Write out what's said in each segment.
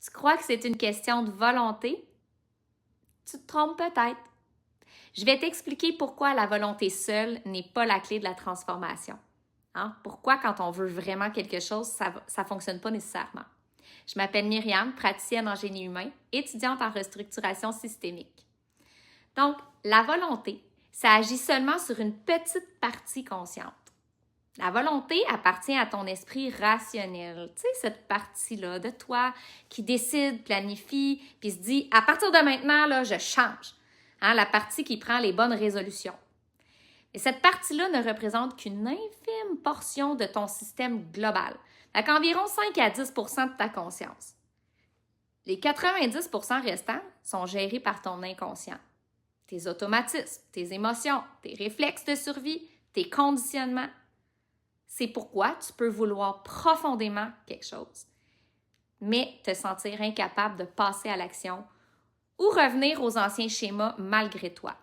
Tu crois que c'est une question de volonté? Tu te trompes peut-être. Je vais t'expliquer pourquoi la volonté seule n'est pas la clé de la transformation. Hein? Pourquoi quand on veut vraiment quelque chose, ça ne fonctionne pas nécessairement. Je m'appelle Myriam, praticienne en génie humain, étudiante en restructuration systémique. Donc, la volonté, ça agit seulement sur une petite partie consciente. La volonté appartient à ton esprit rationnel. Tu sais, cette partie-là de toi qui décide, planifie, puis se dit, à partir de maintenant, là, je change. Hein, la partie qui prend les bonnes résolutions. Et cette partie-là ne représente qu'une infime portion de ton système global. Fait qu'environ 5 à 10 de ta conscience. Les 90 restants sont gérés par ton inconscient. Tes automatismes, tes émotions, tes réflexes de survie, tes conditionnements. C'est pourquoi tu peux vouloir profondément quelque chose, mais te sentir incapable de passer à l'action ou revenir aux anciens schémas malgré toi.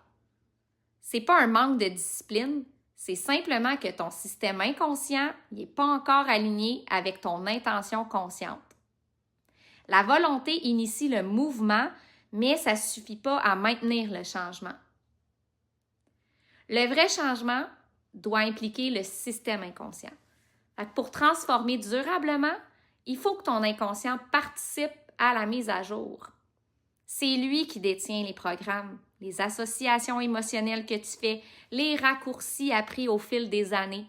C'est pas un manque de discipline, c'est simplement que ton système inconscient n'est pas encore aligné avec ton intention consciente. La volonté initie le mouvement, mais ça ne suffit pas à maintenir le changement. Le vrai changement doit impliquer le système inconscient. Pour transformer durablement, il faut que ton inconscient participe à la mise à jour. C'est lui qui détient les programmes, les associations émotionnelles que tu fais, les raccourcis appris au fil des années.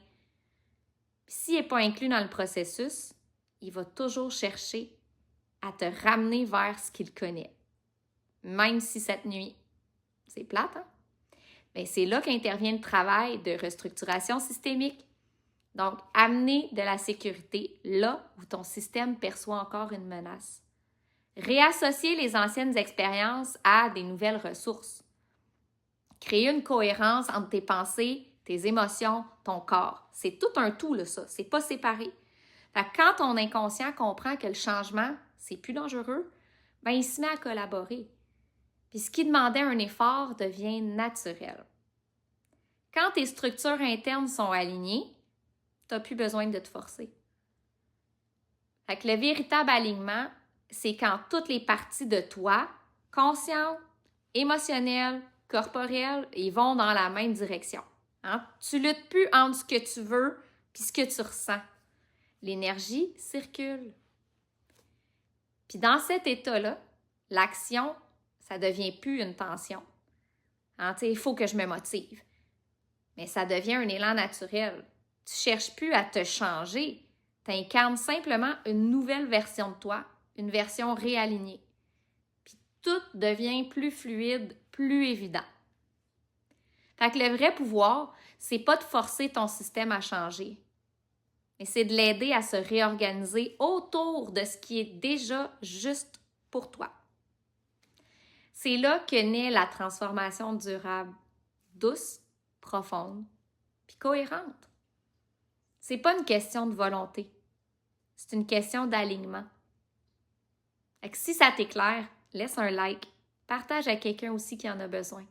S'il n'est pas inclus dans le processus, il va toujours chercher à te ramener vers ce qu'il connaît. Même si cette nuit, c'est plate, hein? Bien, c'est là qu'intervient le travail de restructuration systémique. Donc, amener de la sécurité là où ton système perçoit encore une menace. Réassocier les anciennes expériences à des nouvelles ressources. Créer une cohérence entre tes pensées, tes émotions, ton corps. C'est tout un tout, là, ça. C'est pas séparé. Fait que quand ton inconscient comprend que le changement, c'est plus dangereux, ben il se met à collaborer. Puis ce qui demandait un effort devient naturel. Quand tes structures internes sont alignées, tu n'as plus besoin de te forcer. Fait que le véritable alignement, c'est quand toutes les parties de toi, conscientes, émotionnelles, corporelles, ils vont dans la même direction. Hein? Tu ne luttes plus entre ce que tu veux et ce que tu ressens. L'énergie circule. Puis dans cet état-là, l'action, ça ne devient plus une tension. Hein? Il faut que je me motive. Mais ça devient un élan naturel. Tu ne cherches plus à te changer. Tu incarnes simplement une nouvelle version de toi, une version réalignée. Puis tout devient plus fluide, plus évident. Fait que le vrai pouvoir, c'est pas de forcer ton système à changer, mais c'est de l'aider à se réorganiser autour de ce qui est déjà juste pour toi. C'est là que naît la transformation durable, douce, profonde, puis cohérente. C'est pas une question de volonté, c'est une question d'alignement. Fait que si ça t'éclaire, laisse un like, partage à quelqu'un aussi qui en a besoin.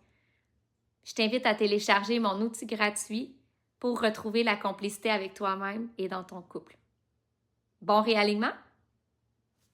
Je t'invite à télécharger mon outil gratuit pour retrouver la complicité avec toi-même et dans ton couple. Bon réalignement!